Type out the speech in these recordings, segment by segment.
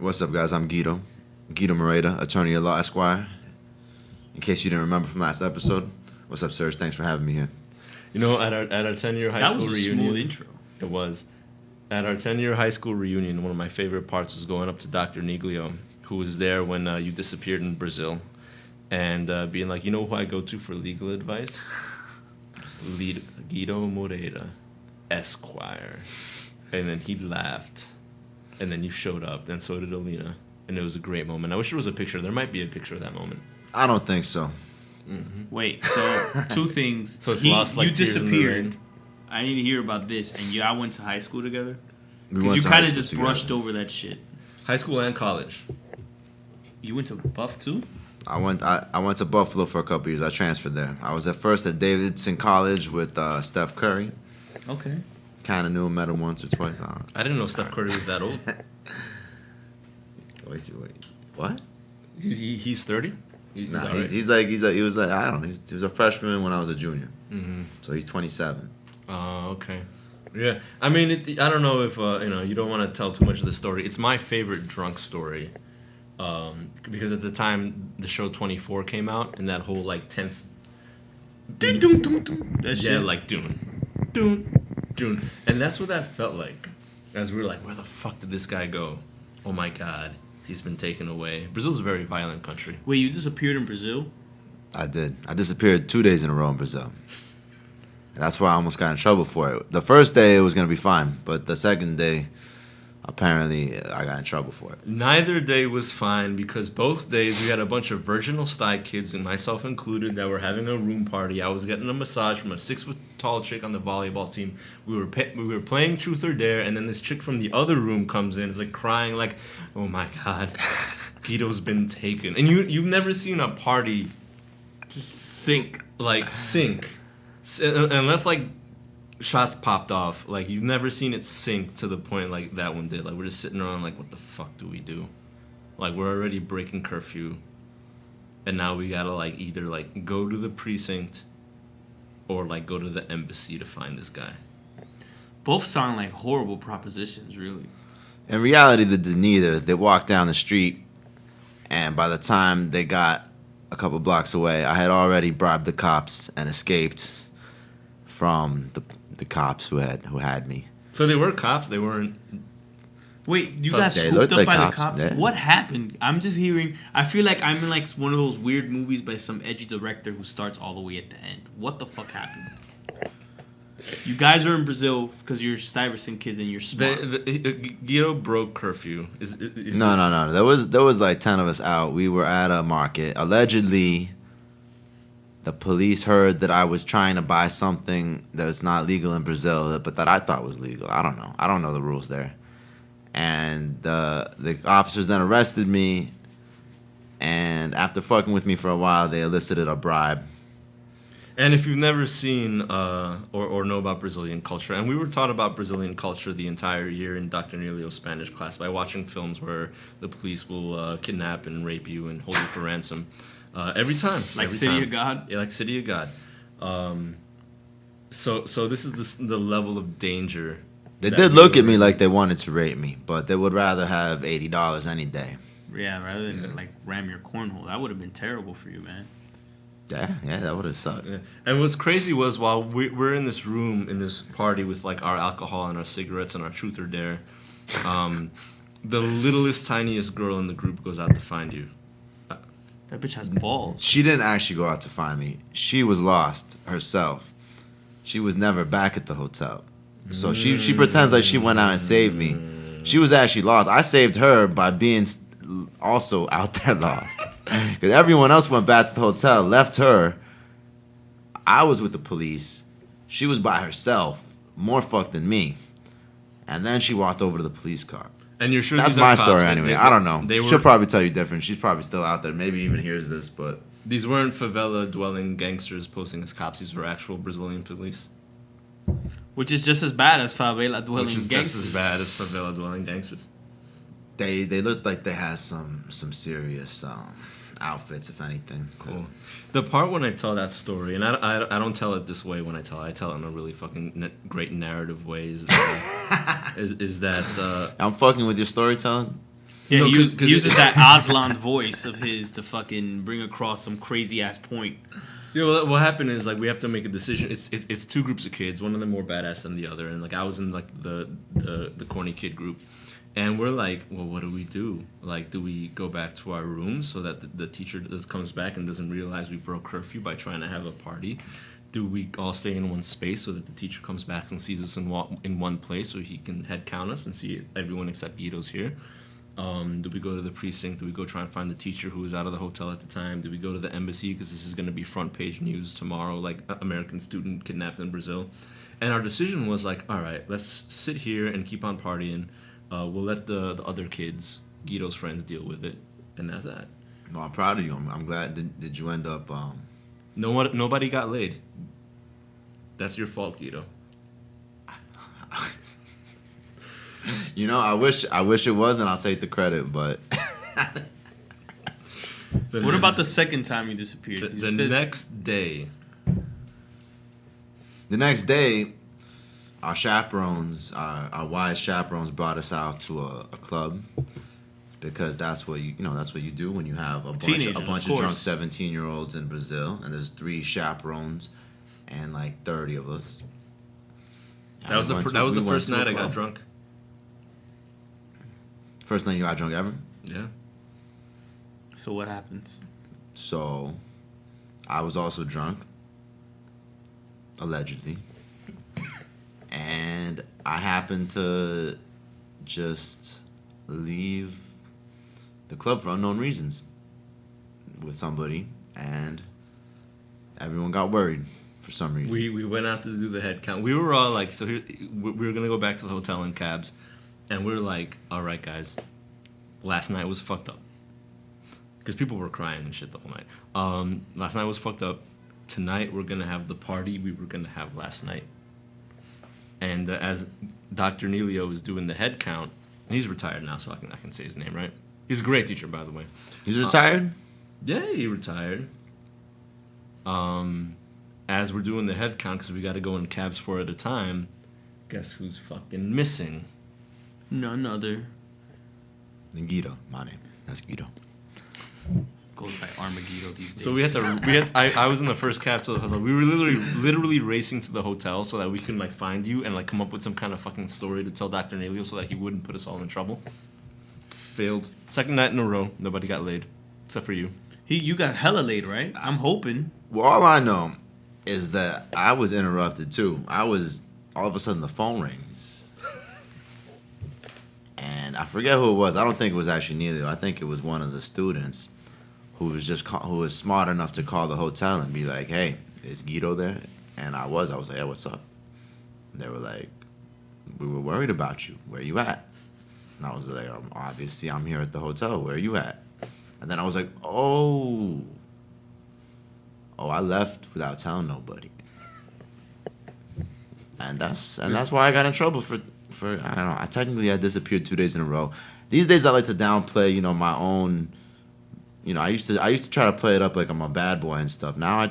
What's up, guys? I'm Guido Moreira, attorney at law, Esquire. In case you didn't remember from last episode, what's up, Serge? Thanks for having me here. You know, at our 10-year high school reunion, that was a smooth intro. It was. At our 10-year high school reunion, one of my favorite parts was going up to Dr. Niglio, who was there when you disappeared in Brazil, and being like, you know who I go to for legal advice? Guido Moreira, Esquire. And then he laughed. And then you showed up, and so did Alina. And it was a great moment. I wish there was a picture. There might be a picture of that moment. I don't think so. Mm-hmm. Wait, so two things. So it's lost like you disappeared. I need to hear about this. And I went to high school together? Because you kind of just brushed over that shit. High school and college. You went to Buff too? I went to Buffalo for a couple years. I transferred there. I was at first at Davidson College with Steph Curry. Okay. Kind of knew him, met him once or twice. I didn't know Steph Curry was that old. Wait, what? He's 30? He was like I don't know. He was a freshman when I was a junior. Mm-hmm. So he's 27. Oh, okay. Yeah, I mean, I don't know if you don't want to tell too much of the story. It's my favorite drunk story, because at the time the show 24 came out, and that whole like tense, that shit. like Dune, and that's what that felt like. As we were like, where the fuck did this guy go? Oh my God, he's been taken away. Brazil's a very violent country. Wait, you disappeared in Brazil? I did. I disappeared 2 days in a row in Brazil. And that's why I almost got in trouble for it. The first day it was going to be fine, but the second day, apparently, I got in trouble for it. Neither day was fine because both days we had a bunch of virginal sty kids, and myself included, that were having a room party. I was getting a massage from a 6-foot-tall chick on the volleyball team. We were playing Truth or Dare, and then this chick from the other room comes in, is like crying, like, "Oh my God, Guido's been taken." And you've never seen a party just sink. Unless like shots popped off, like you've never seen it sink to the point like that one did. Like we're just sitting around like, what the fuck do we do? Like we're already breaking curfew, and now we gotta like either like go to the precinct or like go to the embassy to find this guy. Both sound like horrible propositions, really. In reality, they did neither. They walked down the street, and by the time they got a couple blocks away, I had already bribed the cops and escaped from the cops who had me. So they were cops. They weren't. Wait, you got scooped up by the cops? Yeah. What happened? I'm just hearing. I feel like I'm in like one of those weird movies by some edgy director who starts all the way at the end. What the fuck happened? You guys are in Brazil because you're Stuyvesant kids and you're smart. Guido broke curfew. No. There was like 10 of us out. We were at a market. Allegedly, the police heard that I was trying to buy something that was not legal in Brazil, but that I thought was legal. I don't know. I don't know the rules there. And the officers then arrested me, and after fucking with me for a while, they elicited a bribe. And if you've never seen or know about Brazilian culture, and we were taught about Brazilian culture the entire year in Dr. Neilio's Spanish class by watching films where the police will kidnap and rape you and hold you for ransom. Every time. Like City of God? Yeah, like City of God. So this is the level of danger. They did look at me like they wanted to rape me, but they would rather have $80 any day. Yeah, rather than like ram your cornhole. That would have been terrible for you, man. Yeah, that would have sucked. Yeah. And what's crazy was while we're in this room, in this party with like our alcohol and our cigarettes and our Truth or Dare, the littlest, tiniest girl in the group goes out to find you. That bitch has balls. She didn't actually go out to find me. She was lost herself. She was never back at the hotel. So she pretends like she went out and saved me. She was actually lost. I saved her by being also out there lost. Because everyone else went back to the hotel, left her. I was with the police. She was by herself, more fucked than me. And then she walked over to the police car. And you're sure that's these my are story cops? anyway. I don't know. She'll probably tell you different. She's probably still out there. Maybe even hears this, but these weren't favela-dwelling gangsters posing as cops. These were actual Brazilian police. Which is just as bad as favela-dwelling gangsters. Which is just as bad as favela-dwelling gangsters. They looked like they had some serious outfits, if anything. Cool. The part when I tell that story, and I don't tell it this way when I tell it in a really fucking great narrative way, is that I'm fucking with your storytelling? Yeah, No, he 'cause uses that Aslan voice of his to fucking bring across some crazy ass point. Yeah, well, what happened is like we have to make a decision. It's two groups of kids. One of them more badass than the other, and like I was in like the corny kid group, and we're like, well, what do? Like, do we go back to our rooms so that the teacher comes back and doesn't realize we broke curfew by trying to have a party? Do we all stay in one space so that the teacher comes back and sees us in one place so he can head count us and see everyone except Guido's here? Do we go to the precinct? Do we go try and find the teacher who was out of the hotel at the time? Do we go to the embassy because this is going to be front page news tomorrow, like American student kidnapped in Brazil? And our decision was like, all right, let's sit here and keep on partying. We'll let the other kids, Guido's friends, deal with it, and that's that. No, I'm proud of you. I'm glad. Did you end up? Nobody got laid. That's your fault, Guido. You know, I wish it was, and I'll take the credit. But What about the second time you disappeared? The next day, our chaperones, our wise chaperones, brought us out to a club because that's what you do when you have a bunch of drunk 17-year-olds in Brazil, and there's 3 chaperones and like 30 of us. that was the first night I got drunk. First night you got drunk ever? Yeah. So what happens? So, I was also drunk, allegedly, and I happened to just leave the club for unknown reasons with somebody, and everyone got worried for some reason. We went out to do the head count. We were all like, so here, we were going to go back to the hotel in cabs, and we were like, all right, guys, last night was fucked up. Because people were crying and shit the whole night. Last night was fucked up. Tonight we're going to have the party we were going to have last night. And as Dr. Nelio was doing the head count, he's retired now, so I can say his name, right? He's a great teacher, by the way. He's retired? Yeah, he retired. As we're doing the head count, because we got to go in cabs 4 at a time, guess who's fucking missing? None other. And Guido, my name. That's Guido. Goes by Armageddon these days. So I was in the first cab to the hotel. We were literally racing to the hotel so that we can like find you and like come up with some kind of fucking story to tell Dr. Nelio so that he wouldn't put us all in trouble. Failed. Second night in a row, nobody got laid. Except for you. You got hella laid, right? I'm hoping. Well, all I know is that I was interrupted too. All of a sudden the phone rings. And I forget who it was. I don't think it was actually Nelio. I think it was one of the students who was smart enough to call the hotel and be like, "Hey, is Guido there?" And I was like, "Hey, what's up?" And they were like, "We were worried about you. Where you at?" And I was like, "Obviously, I'm here at the hotel. Where are you at?" And then I was like, "Oh, I left without telling nobody." And that's why I got in trouble for I don't know. I disappeared 2 days in a row. These days I like to downplay, my own. I used to try to play it up like I'm a bad boy and stuff. Now I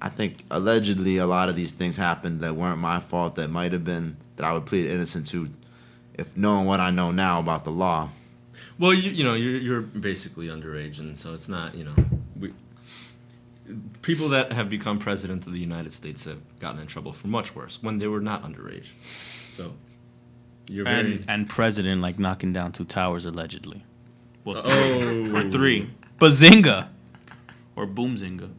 think allegedly a lot of these things happened that weren't my fault. That might have been that I would plead innocent to, if knowing what I know now about the law. Well, you're basically underage, and so it's not. People that have become president of the United States have gotten in trouble for much worse when they were not underage. So you're and president like knocking down 2 towers allegedly. Well, or 3. Bazinga. Or boomzinga.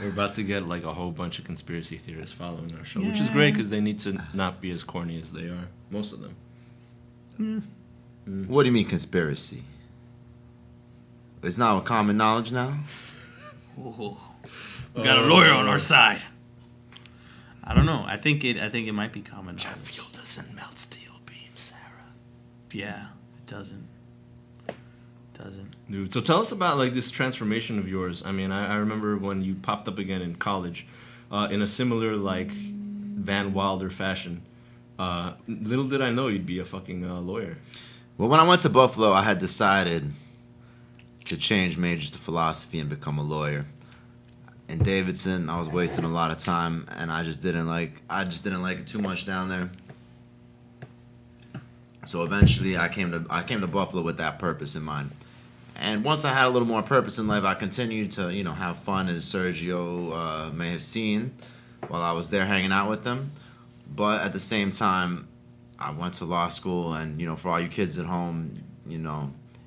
We're about to get like a whole bunch of conspiracy theorists following our show, which is great because they need to not be as corny as they are. Most of them. What do you mean conspiracy? It's not common knowledge now? Ooh. We got a lawyer on our side. I don't know. I think it might be common knowledge. Jet fuel doesn't melt steel beams, Sarah. Yeah, it doesn't. Dude, so tell us about like this transformation of yours. I mean, I remember when you popped up again in college, in a similar like Van Wilder fashion. Little did I know you'd be a fucking lawyer. Well, when I went to Buffalo, I had decided to change majors to philosophy and become a lawyer. In Davidson, I was wasting a lot of time, and I just didn't like it too much down there. So eventually, I came to Buffalo with that purpose in mind. And once I had a little more purpose in life, I continued to, have fun, as Sergio may have seen while I was there hanging out with them. But at the same time, I went to law school, and, for all you kids at home,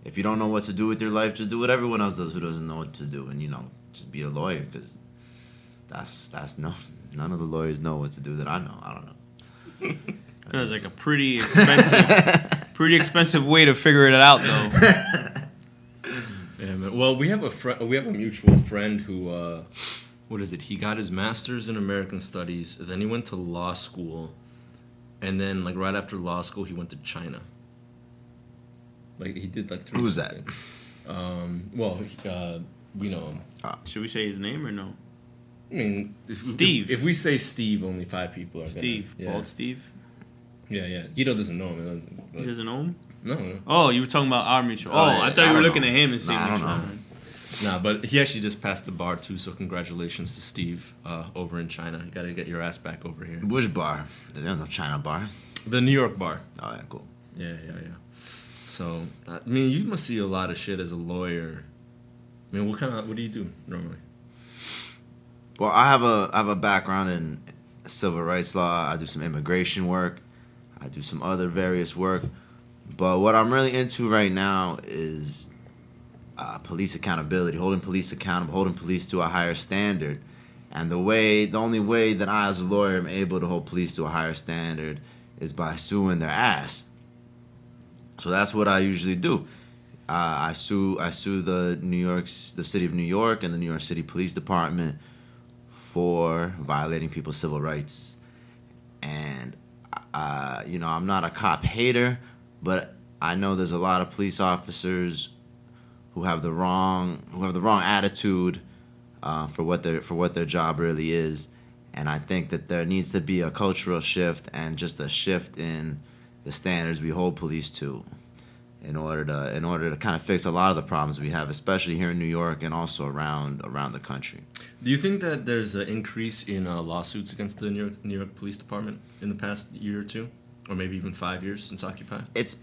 if you don't know what to do with your life, just do what everyone else does who doesn't know what to do, and, just be a lawyer, because none of the lawyers know what to do that I know. I don't know. That was like a pretty expensive way to figure it out, though. Yeah, man. Well, we have a mutual friend who, what is it? He got his master's in American Studies. Then he went to law school, and then like right after law school, he went to China. Like he did like 3. Who's that? Well, we know him. Should we say his name or no? I mean, Steve. If we say Steve, only 5 people are Steve. Gonna, yeah. Bald Steve. Yeah. Guido doesn't know him. He doesn't know him? No. Oh, you were talking about our mutual. Yeah, I thought you were looking know. at him and saying I don't mutual. know. Nah, but he actually just passed the bar too, so congratulations to Steve over in China. You gotta get your ass back over here. Which bar? There's no China bar. The New York bar. Oh, yeah, cool. Yeah. So, I mean, you must see a lot of shit as a lawyer. I mean, what do you do normally? Well, I have a background in civil rights law. I do some immigration work. I do some other various work. But what I'm really into right now is police accountability, holding police accountable, holding police to a higher standard. And the only way that I as a lawyer am able to hold police to a higher standard is by suing their ass. So that's what I usually do. I sue the city of New York and the New York City Police Department for violating people's civil rights. And I'm not a cop hater, but I know there's a lot of police officers who have the wrong attitude for what their job really is. And I think that there needs to be a cultural shift and just a shift in the standards we hold police to in order to kind of fix a lot of the problems we have, especially here in New York and also around the country. Do you think that there's an increase in lawsuits against the New York Police Department in the past year or two, or maybe even 5 years since Occupy? There's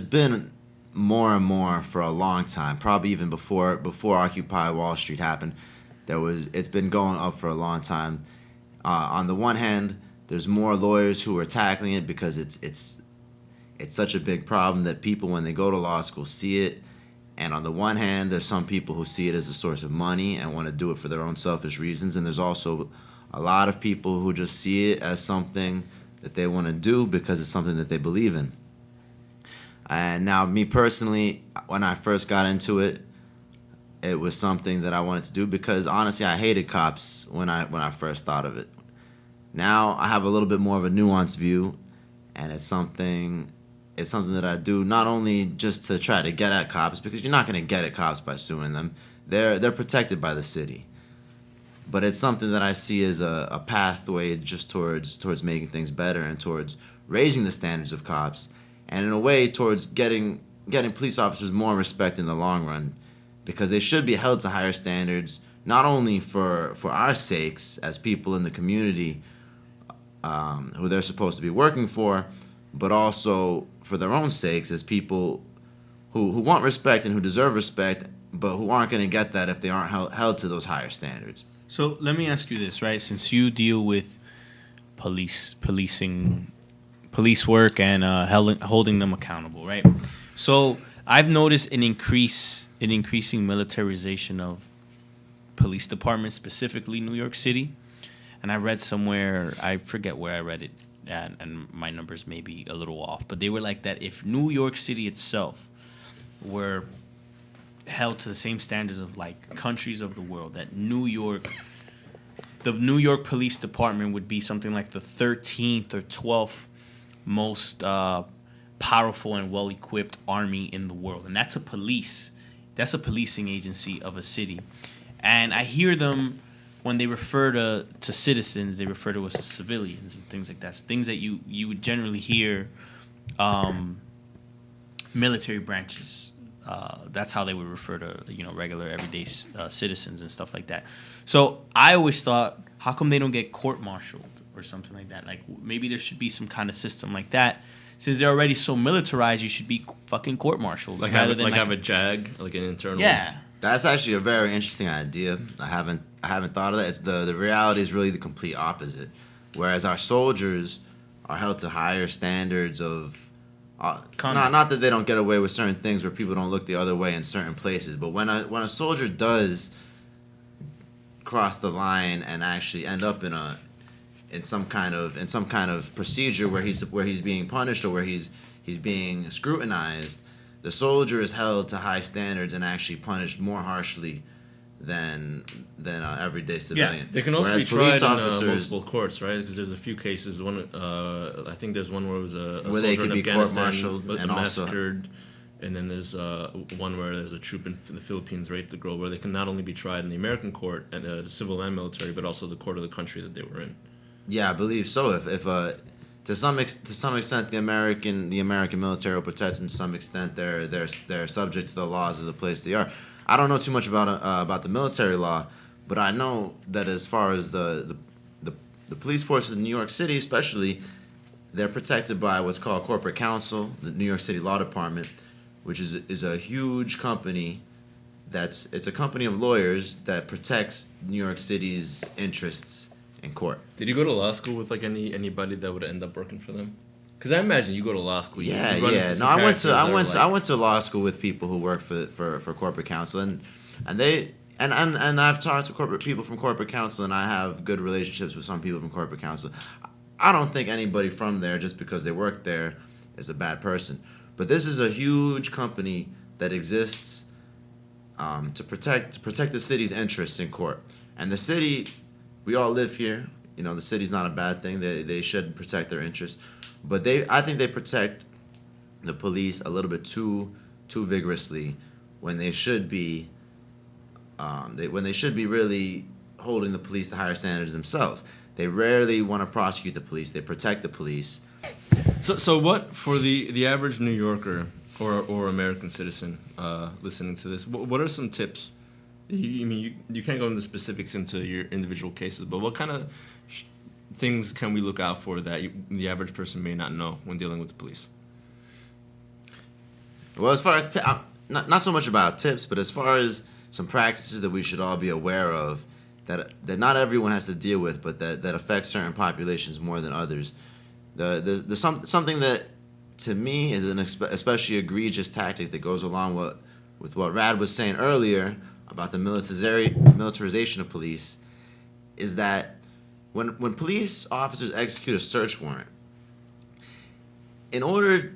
been more and more for a long time, probably even before Occupy Wall Street happened. It's been going up for a long time. On the one hand, there's more lawyers who are tackling it because it's such a big problem that people, when they go to law school, see it. And on the one hand, there's some people who see it as a source of money and want to do it for their own selfish reasons. And there's also a lot of people who just see it as something that they want to do because it's something that they believe in. And now, me personally, when I first got into it, it was something that I wanted to do because, honestly, I hated cops when I first thought of it. Now, I have a little bit more of a nuanced view, and it's something that I do not only just to try to get at cops, because you're not going to get at cops by suing them. They're protected by the city. But it's something that I see as a pathway just towards making things better and towards raising the standards of cops, and in a way towards getting police officers more respect in the long run, because they should be held to higher standards, not only for our sakes as people in the community who they're supposed to be working for, but also for their own sakes as people who want respect and who deserve respect, but who aren't going to get that if they aren't held to those higher standards. So let me ask you this, right? Since you deal with police work and holding them accountable, right? So I've noticed an increasing militarization of police departments, specifically New York City. And I read somewhere, I forget where I read it, and my numbers may be a little off, but they were like that if New York City itself were held to the same standards of like countries of the world, that the New York Police Department would be something like the 13th or 12th most powerful and well-equipped army in the world. And that's a policing agency of a city. And I hear them, when they refer to citizens, they refer to us as civilians and things like that. Things that you would generally hear military branches. That's how they would refer to regular everyday citizens and stuff like that. So I always thought, how come they don't get court-martialed or something like that. Like maybe there should be some kind of system like that. Since they're already so militarized, you should be fucking court-martialed. Like have a JAG, like an internal. Yeah. That's actually a very interesting idea. I haven't thought of that. It's the reality is really the complete opposite. Whereas our soldiers are held to higher standards of not that they don't get away with certain things where people don't look the other way in certain places, but when a soldier does cross the line and actually end up in some kind of procedure where he's being punished or where he's being scrutinized, the soldier is held to high standards and actually punished more harshly than everyday civilian. Yeah. They can also be tried in multiple courts, right? Because there's a few cases. One, I think there's one where it was a where soldier they could in be Afghanistan court-martialed and massacred. And then there's one where there's a troop in the Philippines raped a girl, where they can not only be tried in the American court, and civil and military, but also the court of the country that they were in. Yeah, I believe so. If to some extent the American military will protect them. To some extent, they're subject to the laws of the place they are. I don't know too much about the military law, but I know that as far as the police force of New York City, especially, they're protected by what's called corporate counsel, the New York City Law Department, which is a huge company. It's a company of lawyers that protects New York City's interests in court. Did you go to law school with like anybody that would end up working for them? Because I imagine you go to law school. Yeah. No, I went to law school with people who work for corporate counsel, and I've talked to corporate people from corporate counsel, and I have good relationships with some people from corporate counsel. I don't think anybody from there, just because they work there, is a bad person. But this is a huge company that exists to protect the city's interests in court. And the city, we all live here. You know, the city's not a bad thing. They should protect their interests. But I think they protect the police a little bit too vigorously when they should be really holding the police to higher standards themselves. They rarely want to prosecute the police. They protect the police. So what for the average New Yorker or American citizen listening to this? What are some tips? You can't go into specifics into your individual cases, but what kind of things can we look out for that the average person may not know when dealing with the police? Well, as far as not so much about tips, but as far as some practices that we should all be aware of that not everyone has to deal with, but that affects certain populations more than others. There's something that to me is an especially egregious tactic that goes along with what Rad was saying earlier about the militarization of police, is that when police officers execute a search warrant, in order,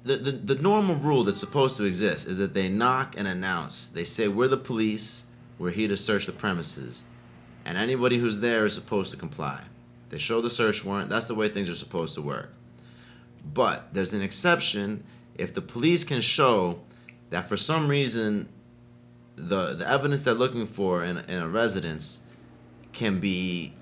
the normal rule that's supposed to exist is that they knock and announce. They say, "We're the police. We're here to search the premises," and anybody who's there is supposed to comply. They show the search warrant. That's the way things are supposed to work. But there's an exception if the police can show that for some reason the evidence they're looking for in a residence can be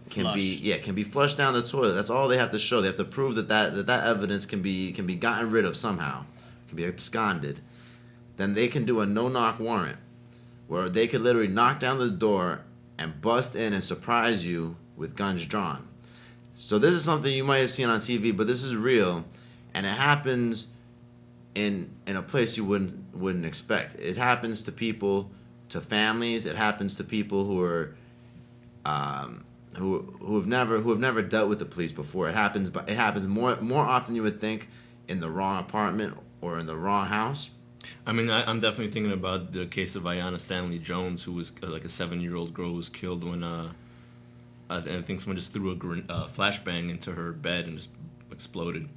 flushed down the toilet. That's all they have to show. They have to prove that evidence can be gotten rid of somehow, can be absconded. Then they can do a no-knock warrant, where they could literally knock down the door and bust in and surprise you with guns drawn. So this is something you might have seen on TV, but this is real, and it happens in a place you wouldn't expect. It happens to people, to families. It happens to people who are who have never dealt with the police before. It happens more often than you would think in the wrong apartment or in the wrong house. I mean, I'm definitely thinking about the case of Ayanna Stanley Jones, who was like a 7-year-old girl who was killed when I think someone just threw a flashbang into her bed and just exploded.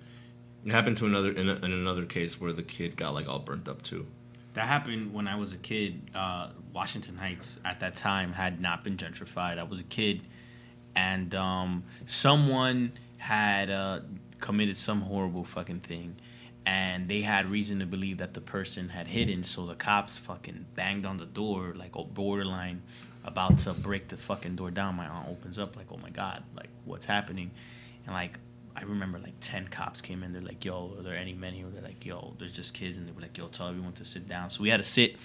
It happened to another case where the kid got like all burnt up too. That happened when I was a kid. Washington Heights at that time had not been gentrified. I was a kid, and someone had committed some horrible fucking thing, and they had reason to believe that the person had hidden. So the cops fucking banged on the door like a borderline about to break the fucking door down. My aunt opens up like, "Oh my god, like what's happening?" And like I remember like 10 cops came in. They're like, "Yo, are there any men here?" They're like, "Yo, there's just kids." And they were like, "Yo, tell everyone to sit down." So we had to sit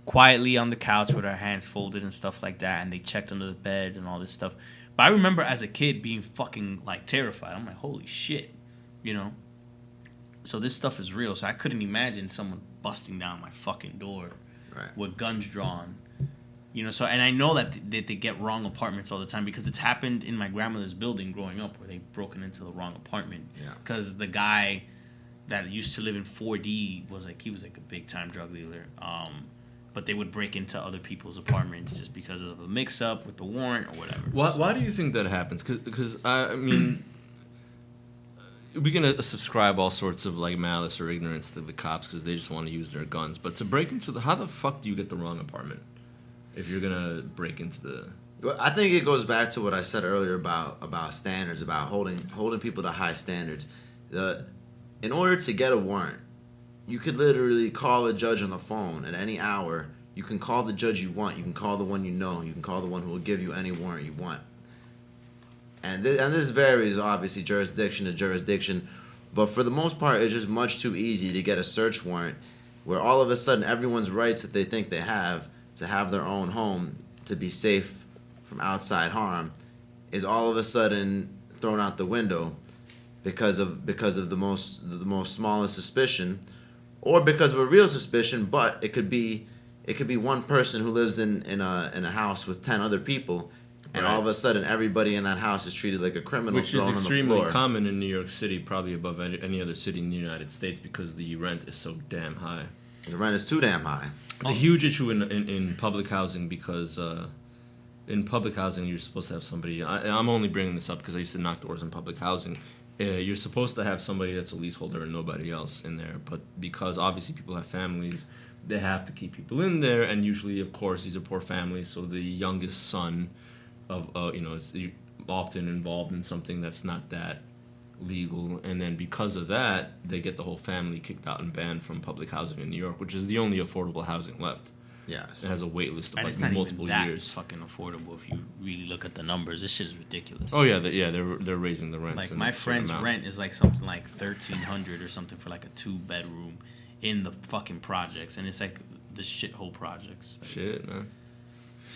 quietly on the couch with our hands folded and stuff like that. And they checked under the bed and all this stuff. But I remember as a kid being fucking like terrified. I'm like, holy shit, you know. So this stuff is real. So I couldn't imagine someone busting down my fucking door with guns drawn. You know, so, and I know that they get wrong apartments all the time because it's happened in my grandmother's building growing up where they broken into the wrong apartment. Because the guy that used to live in 4D was like a big time drug dealer. But they would break into other people's apartments just because of a mix up with the warrant or whatever. Why do you think that happens? Because I mean, we can subscribe all sorts of like malice or ignorance to the cops because they just want to use their guns. But to break into how the fuck do you get the wrong apartment? If you're gonna break into the, well, I think it goes back to what I said earlier about standards, about holding people to high standards. In order to get a warrant, you could literally call a judge on the phone at any hour. You can call the judge you want. You can call the one you know. You can call the one who will give you any warrant you want. And this varies obviously jurisdiction to jurisdiction, but for the most part, it's just much too easy to get a search warrant, where all of a sudden everyone's rights that they think they have to have their own home, to be safe from outside harm, is all of a sudden thrown out the window because of the most smallest suspicion, or because of a real suspicion. But it could be one person who lives in a house with 10 other people, and all of a sudden everybody in that house is treated like a criminal, which is extremely common in New York City, probably above any other city in the United States, because the rent is so damn high. The rent is too damn high. It's a huge issue in public housing because in public housing you're supposed to have somebody. I'm only bringing this up because I used to knock doors in public housing. You're supposed to have somebody that's a leaseholder and nobody else in there. But because obviously people have families, they have to keep people in there. And usually, of course, these are poor families. So the youngest son of is often involved in something that's not that legal, and then because of that they get the whole family kicked out and banned from public housing in New York, which is the only affordable housing left. Yes, it has a wait list of and like it's not multiple even that years. Fucking affordable if you really look at the numbers. This shit is ridiculous. Oh yeah, they're raising the rents. Like my friend's rent is like something like $1,300 or something for like a 2-bedroom in the fucking projects, and it's like the shithole projects. Shit, man.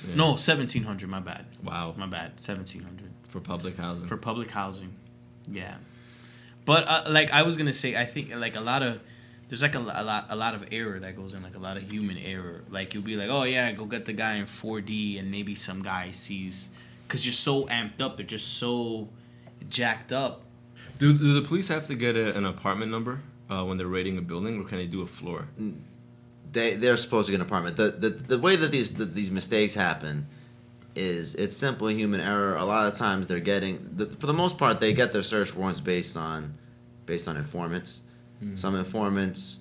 Yeah. No, $1,700. My bad. Wow, my bad. $1,700 for public housing. For public housing, yeah. But like I was gonna say, I think like there's like a lot of error that goes in, like a lot of human error. Like you'll be like, oh yeah, go get the guy in 4D, and maybe some guy sees, because you're so amped up, they're just so jacked up. Do the police have to get an apartment number when they're raiding a building, or can they do a floor? They're supposed to get an apartment. The way that these mistakes happen is it's simple human error. A lot of times they're getting, for the most part, they get their search warrants based on informants. Some informants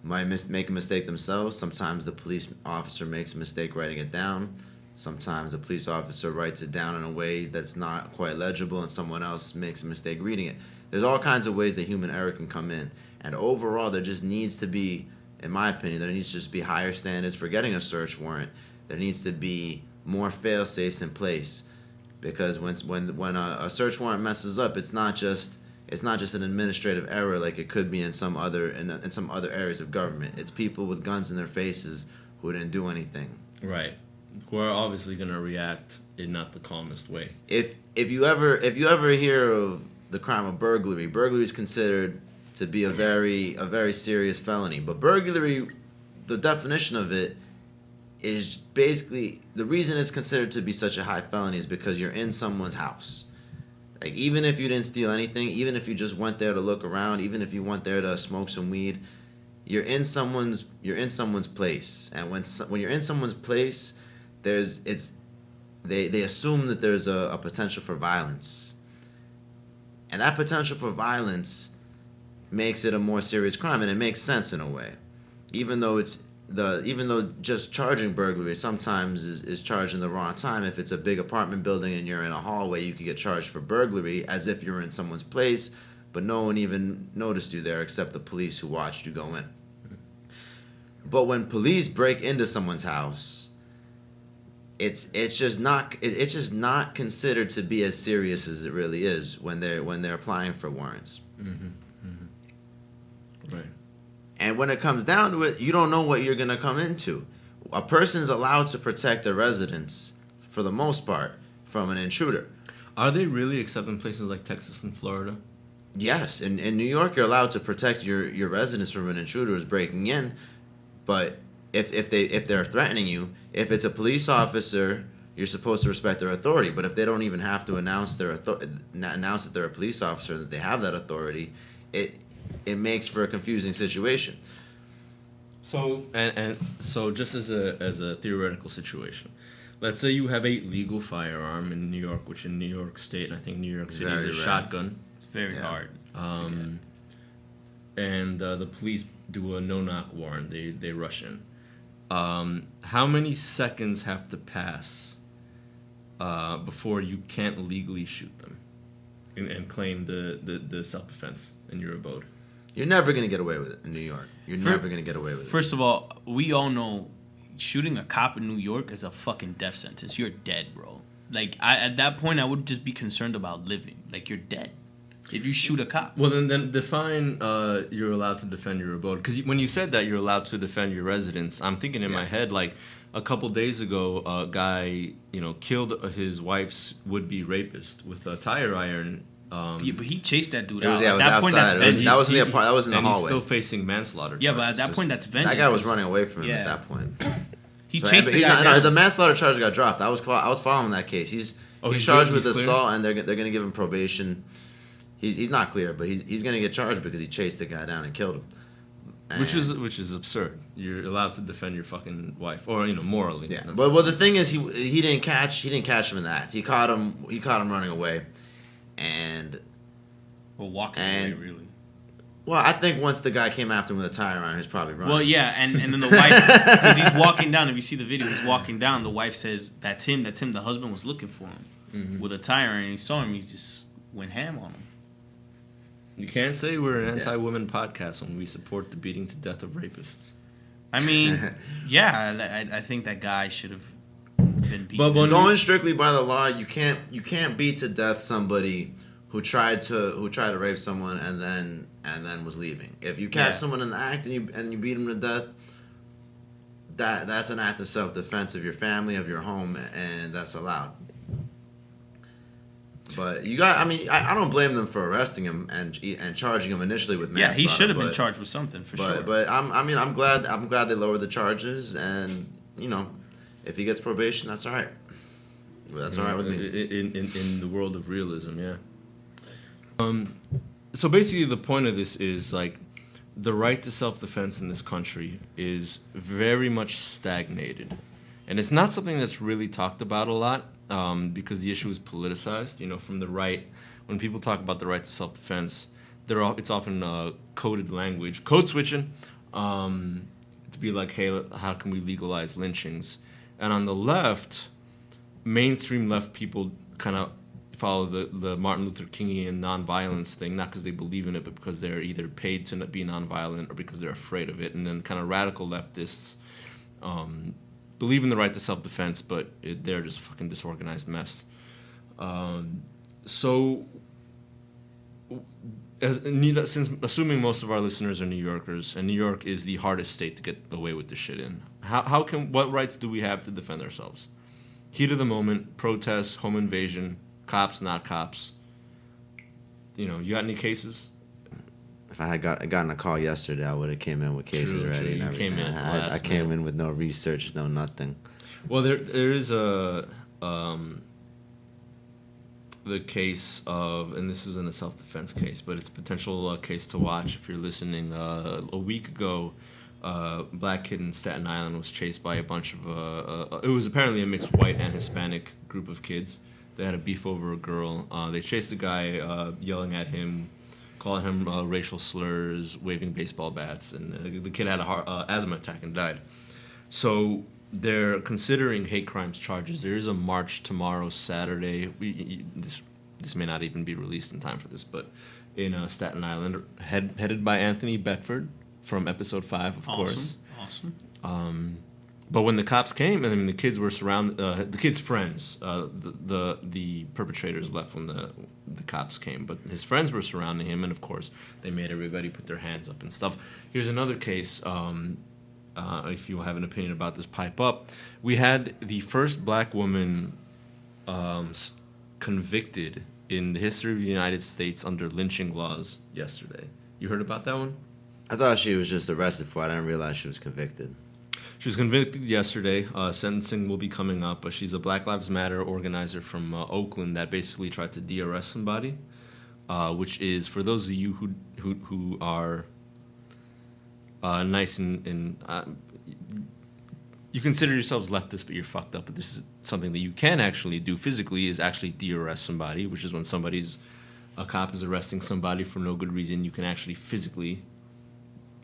might make a mistake themselves. Sometimes the police officer makes a mistake writing it down. Sometimes the police officer writes it down in a way that's not quite legible, and someone else makes a mistake reading it. There's all kinds of ways that human error can come in. And overall, there just needs to be, in my opinion, there needs to just be higher standards for getting a search warrant. There needs to be more fail-safes in place, because when a search warrant messes up, it's not just an administrative error like it could be in some other areas of government. It's people with guns in their faces who didn't do anything. Right. Who are obviously going to react in not the calmest way. If you ever hear of the crime of burglary, burglary is considered to be a very serious felony. But burglary, the definition of it is basically, the reason it's considered to be such a high felony is because you're in someone's house. Like, even if you didn't steal anything, even if you just went there to look around, even if you went there to smoke some weed, you're in someone's place. And when you're in someone's place, they assume that there's a potential for violence. And that potential for violence makes it a more serious crime, and it makes sense in a way. Even though just charging burglary sometimes is charged in the wrong time. If it's a big apartment building and you're in a hallway, you could get charged for burglary as if you're in someone's place, but no one even noticed you there except the police who watched you go in. But when police break into someone's house, it's just not considered to be as serious as it really is when they're applying for warrants. Mm-hmm. Mm-hmm. Right. And when it comes down to it, you don't know what you're going to come into. A person's allowed to protect their residence, for the most part, from an intruder. Are they really except in places like Texas and Florida? Yes, in New York, you're allowed to protect your residents from an intruder who's breaking in, but if they're threatening you, if it's a police officer, you're supposed to respect their authority. But if they don't even have to announce announce that they're a police officer, that they have that authority, it makes for a confusing situation. So and so, just as a theoretical situation, let's say you have a legal firearm in New York, which in New York State, I think New York City is a Very rare. shotgun. Very hard. And the police do a no-knock warrant. They rush in. How many seconds have to pass before you can't legally shoot them and claim the self-defense in your abode? You're never gonna get away with it in New York. You're never gonna get away with it. First of all, we all know shooting a cop in New York is a fucking death sentence. You're dead, bro. Like, at that point, I would just be concerned about living. Like, you're dead if you shoot a cop. Well, then define you're allowed to defend your abode. Because when you said that you're allowed to defend your residence, I'm thinking in my head, like, a couple days ago, a guy, killed his wife's would-be rapist with a tire iron. Yeah, but he chased that dude It was, out. yeah, it was At that point, that's outside. vengeance. That was in the And hallway. he's still facing manslaughter Yeah, but charges. at that point, that's vengeance. That guy was running away from him Yeah. at that point. He So, chased but the he's guy not, down. the manslaughter charge got dropped. I was following that case. He's He's charged good? with He's clear? assault, and they're gonna give him probation. He's not clear, but he's gonna get charged because he chased the guy down and killed him. Which is absurd. You're allowed to defend your fucking wife, or morally. Yeah. But well, the thing is, he didn't catch him in the act. He caught him running away, and Well, walking away, really. well, I think once the guy came after him with a tire iron, he's probably running. Well, yeah, and then the wife, because he's walking down. If you see the video, he's walking down. The wife says, "That's him. That's him." The husband was looking for him with a tire iron, and he saw him. He just went ham on him. You can't say we're an anti-women podcast when we support the beating to death of rapists. I mean, yeah, I think that guy should have been beaten. But Going strictly by the law, you can't beat to death somebody who tried to rape someone and then was leaving. If you catch someone in the act and you beat him to death, that's an act of self-defense of your family, of your home, and that's allowed. But I don't blame them for arresting him and charging him initially with manslaughter. Yeah, he should have been charged with something for sure. But I'm glad they lowered the charges, and if he gets probation, that's all right. That's all right with me. In the world of realism, yeah. So basically, the point of this is like the right to self-defense in this country is very much stagnated, and it's not something that's really talked about a lot. Because the issue is politicized, from the right. When people talk about the right to self-defense, it's often coded language, code switching, to be like, hey, how can we legalize lynchings? And on the left, mainstream left people kind of follow the Martin Luther Kingian nonviolence thing, not because they believe in it, but because they're either paid to be nonviolent or because they're afraid of it. And then kind of radical leftists believe in the right to self-defense, but they're just a fucking disorganized mess. So, since assuming most of our listeners are New Yorkers, and New York is the hardest state to get away with this shit in, what rights do we have to defend ourselves? Heat of the moment, protests, home invasion, cops, not cops. You got any cases? If I had gotten a call yesterday, I would have came in with cases ready. You and came in everything. at the last I came minute. in with no research, no nothing. Well, there is the case of, and this isn't a self-defense case, but it's a potential case to watch if you're listening. A week ago, a black kid in Staten Island was chased by a bunch of, it was apparently a mixed white and Hispanic group of kids. They had a beef over a girl. They chased the guy, yelling at him, calling him racial slurs, waving baseball bats, and the kid had a asthma attack and died. So they're considering hate crimes charges. There is a march tomorrow, Saturday. This may not even be released in time for this, but in Staten Island, headed by Anthony Beckford from episode 5, of course. Awesome. But when the cops came, the kids were surrounded. The kids' friends, the perpetrators left when the cops came. But his friends were surrounding him, and of course, they made everybody put their hands up and stuff. Here's another case. If you have an opinion about this, pipe up. We had the first black woman convicted in the history of the United States under lynching laws yesterday. You heard about that one? I thought she was just arrested for it. I didn't realize she was convicted. She was convicted yesterday. Sentencing will be coming up. But she's a Black Lives Matter organizer from Oakland that basically tried to de-arrest somebody, which is, for those of you who are nice and you consider yourselves leftist, but you're fucked up. But this is something that you can actually do physically, is actually de-arrest somebody, which is when a cop is arresting somebody for no good reason. You can actually physically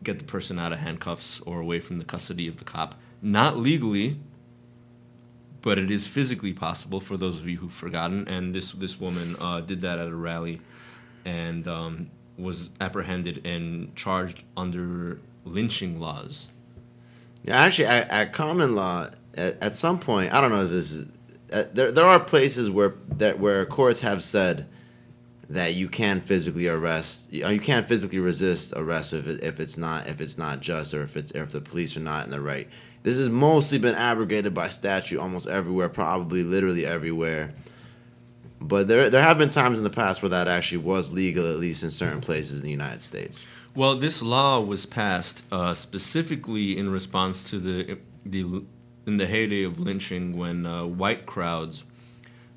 get the person out of handcuffs or away from the custody of the cop. Not legally, but it is physically possible for those of you who've forgotten. And this woman did that at a rally and was apprehended and charged under lynching laws. Yeah, actually, at common law, at some point, I don't know if this is... there are places where courts have said that you can physically arrest, you can't physically resist arrest if it's not just, or if the police are not in the right. This has mostly been abrogated by statute almost everywhere, probably literally everywhere. But there have been times in the past where that actually was legal, at least in certain places in the United States. Well, this law was passed specifically in response to in the heyday of lynching, when white crowds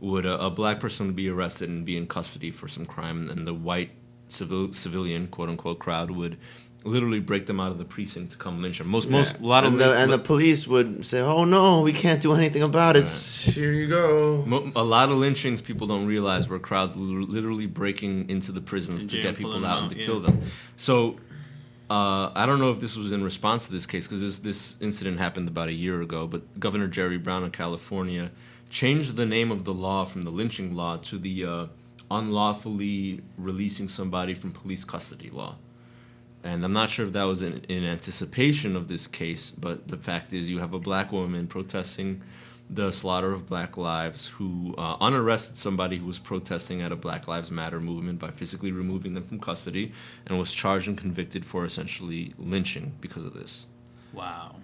would a black person would be arrested and be in custody for some crime, and the white civilian, quote unquote, crowd would literally break them out of the precinct to come lynch them. The police would say, "Oh no, we can't do anything about it. Right. Here you go." A lot of lynchings, people don't realize, were crowds literally breaking into the prisons to get people out and to kill them. So I don't know if this was in response to this case, because this incident happened about a year ago. But Governor Jerry Brown of California changed the name of the law from the lynching law to the unlawfully releasing somebody from police custody law. And I'm not sure if that was in anticipation of this case, but the fact is you have a black woman protesting the slaughter of black lives who unarrested somebody who was protesting at a Black Lives Matter movement by physically removing them from custody, and was charged and convicted for essentially lynching because of this. Wow.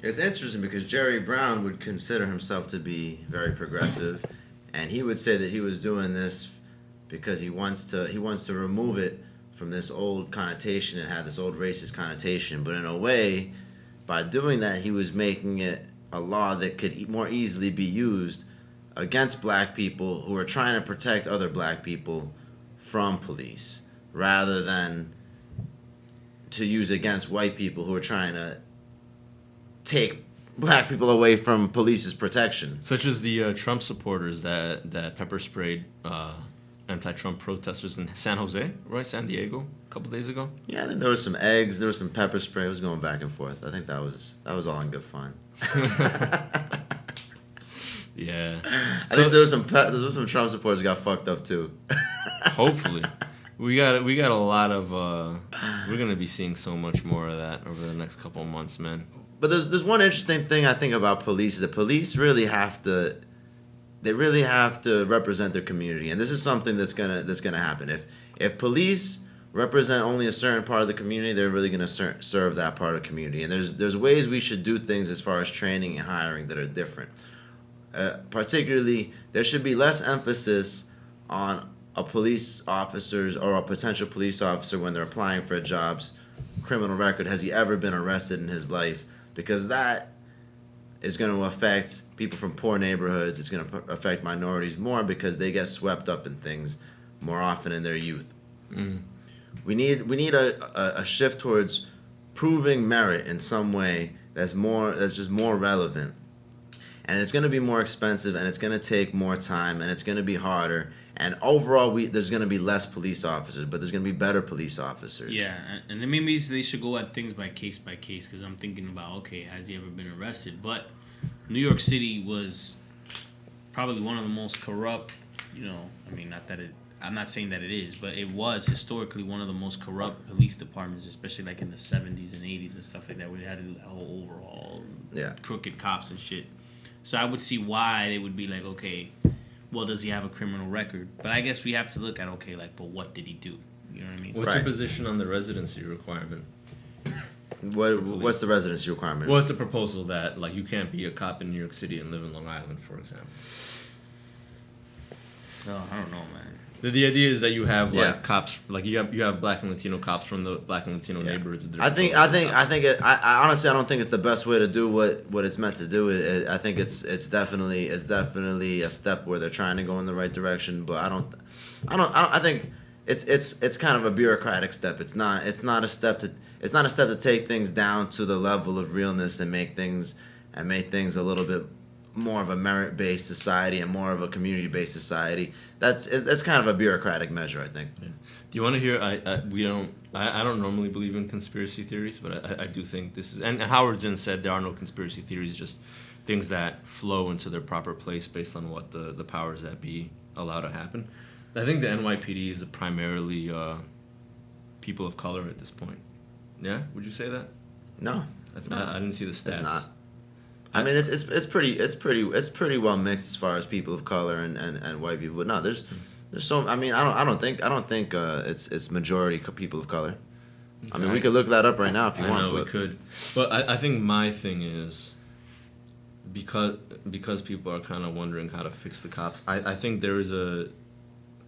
It's interesting because Jerry Brown would consider himself to be very progressive, and he would say that he was doing this because he wants to remove it from this old connotation. It had this old racist connotation, but in a way, by doing that, he was making it a law that could more easily be used against black people who are trying to protect other black people from police, rather than to use against white people who are trying to take black people away from police's protection. Such as the Trump supporters that pepper sprayed anti-Trump protesters in San Jose, right? San Diego, a couple days ago. Yeah, I think there was some eggs, there was some pepper spray. It was going back and forth. I think that was all in good fun. Yeah. I think there was some Trump supporters who got fucked up too. Hopefully. We got a lot of we're gonna be seeing so much more of that over the next couple of months, man. But there's one interesting thing I think about police, is that police really have to represent their community, and this is something that's gonna happen. If police represent only a certain part of the community, they're really gonna serve that part of the community. And there's ways we should do things as far as training and hiring that are different. Particularly, there should be less emphasis on a police officer's or a potential police officer when they're applying for a job's criminal record. Has he ever been arrested in his life? Because that is going to affect people from poor neighborhoods. It's going to affect minorities more because they get swept up in things more often in their youth. Mm. We need a shift towards proving merit in some way that's just more relevant. And it's going to be more expensive, and it's going to take more time, and it's going to be harder. And overall, there's going to be less police officers, but there's going to be better police officers. Yeah, and then maybe they should go at things by case, because I'm thinking about, okay, has he ever been arrested? But New York City was probably one of the most corrupt, I mean, I'm not saying that it is, but it was historically one of the most corrupt police departments, especially like in the 70s and 80s and stuff like that, where they had a whole overhaul, crooked cops and shit. So I would see why they would be like, okay, well, does he have a criminal record? But I guess we have to look at, okay, like, but what did he do? You know what I mean? What's your position on the residency requirement? What's the residency requirement? Well, it's a proposal that, like, you can't be a cop in New York City and live in Long Island, for example. Oh, I don't know, man. The idea is that you have like Yeah. cops, like you have Black and Latino cops from the Black and Latino neighborhoods. I honestly, I don't think it's the best way to do what it's meant to do. I think it's definitely a step where they're trying to go in the right direction, but I think it's kind of a bureaucratic step. It's not a step to take things down to the level of realness and make things a little bit more of a merit-based society and more of a community-based society. That's kind of a bureaucratic measure, I think. Yeah. Do you want to hear? I don't normally believe in conspiracy theories, but I do think this is. And Howard Zinn said there are no conspiracy theories, just things that flow into their proper place based on what the powers that be allow to happen. I think the NYPD is primarily people of color at this point. Yeah, would you say that? No, I didn't see the stats. it's not. I mean, it's pretty well mixed as far as people of color and white people. But no, there's so. I mean, I don't think it's majority people of color. Okay. I mean, we could look that up right now if you want. I know we could, but I think my thing is because people are kind of wondering how to fix the cops. I think there is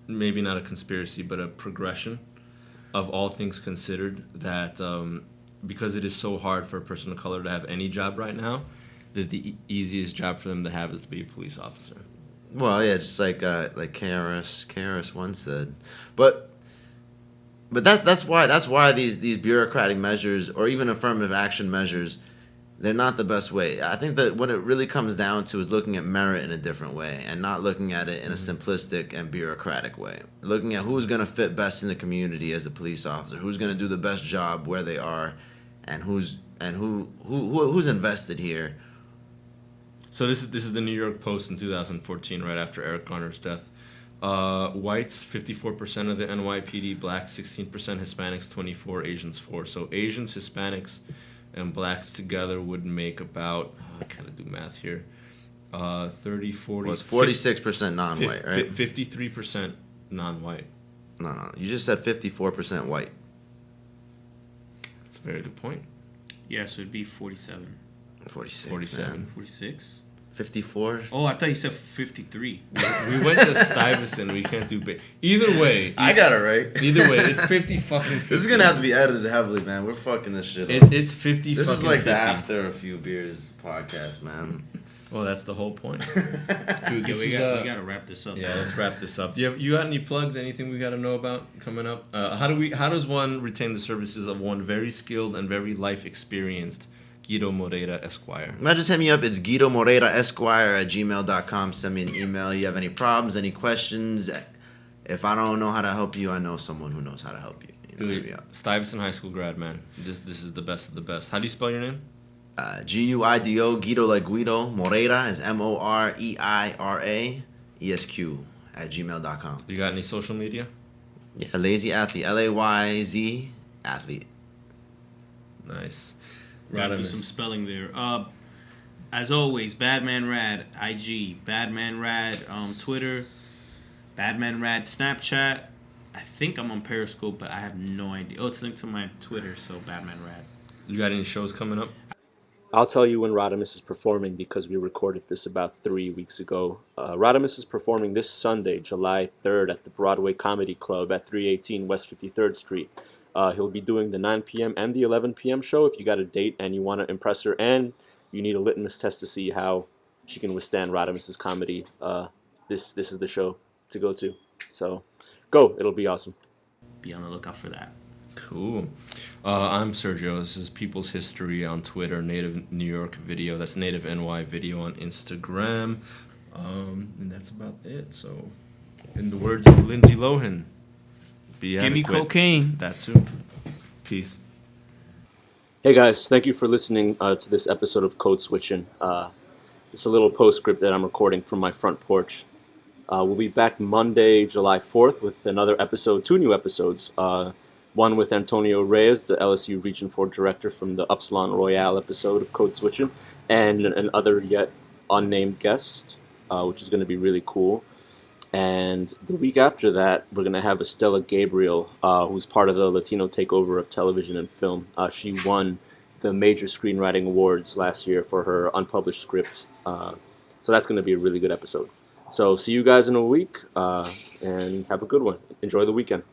maybe not a conspiracy, but a progression of all things considered that because it is so hard for a person of color to have any job right now, that the easiest job for them to have is to be a police officer. Well, yeah, just like KRS once said, but that's why these bureaucratic measures or even affirmative action measures, they're not the best way. I think that what it really comes down to is looking at merit in a different way and not looking at it in a simplistic and bureaucratic way. Looking at who's going to fit best in the community as a police officer, who's going to do the best job where they are, and who's invested here. So this is the New York Post in 2014, right after Eric Garner's death. Whites 54% of the NYPD, blacks 16%, Hispanics 24%, Asians 4%. So Asians, Hispanics, and blacks together would make about, I kind of do math here, 30, 40. Well, it's 46% non-white, right? 53% non-white. No, you just said 54% white. That's a very good point. Yeah, so it'd be 47. 47. 46? 54? Oh, I thought you said 53. We went to Stuyvesant. We can't do either way. I got it right. Either way, it's 50 fucking 50. This is gonna have to be edited heavily, man. We're fucking this shit up. It's 50. This is like 50. The after a few beers podcast, man. Well, that's the whole point. Dude, we gotta wrap this up. Yeah, let's wrap this up. You got any plugs? Anything we got to know about coming up? How does one retain the services of one very skilled and very life experienced Guido Moreira Esquire? Just hit me up. It's GuidoMoreiraESQ@gmail.com. Send me an email. You have any problems, any questions? If I don't know how to help you, I know someone who knows how to help you. Dude, Stuyvesant High School grad, man. This is the best of the best. How do you spell your name? Guido, Guido like Guido. Moreira is MoreiraESQ@gmail.com. You got any social media? Yeah, Lazy Athlete. LAYZ Athlete. Nice. Gotta do some spelling there. As always, Badman Rad IG, Badman Rad Twitter, Badman Rad Snapchat. I think I'm on Periscope, but I have no idea. Oh, it's linked to my Twitter, so Badman Rad. You got any shows coming up? I'll tell you when Radhames is performing because we recorded this about 3 weeks ago. Radhames is performing this Sunday, July 3rd at the Broadway Comedy Club at 318 West 53rd Street. He'll be doing the 9 p.m. and the 11 p.m. show if you got a date and you want to impress her and you need a litmus test to see how she can withstand Radhames' comedy. This is the show to go to. So go. It'll be awesome. Be on the lookout for that. Cool. I'm Sergio. This is People's History on Twitter, Native New York Video. That's Native NY Video on Instagram. And that's about it. So, in the words of Lindsay Lohan, be give adequate. me cocaine. That too. Peace. Hey guys, thank you for listening to this episode of Codeswitchin. It's a little postscript that I'm recording from my front porch. We'll be back Monday, July 4th with another episode, 2 new episodes. One with Antonio Reyes, the LSU Region 4 director from the Upsilon Royale episode of Codeswitchin, and another yet unnamed guest, which is going to be really cool. And the week after that, we're going to have Estella Gabriel, who's part of the Latino takeover of television and film. She won the major screenwriting awards last year for her unpublished script. So that's going to be a really good episode. So see you guys in a week, and have a good one. Enjoy the weekend.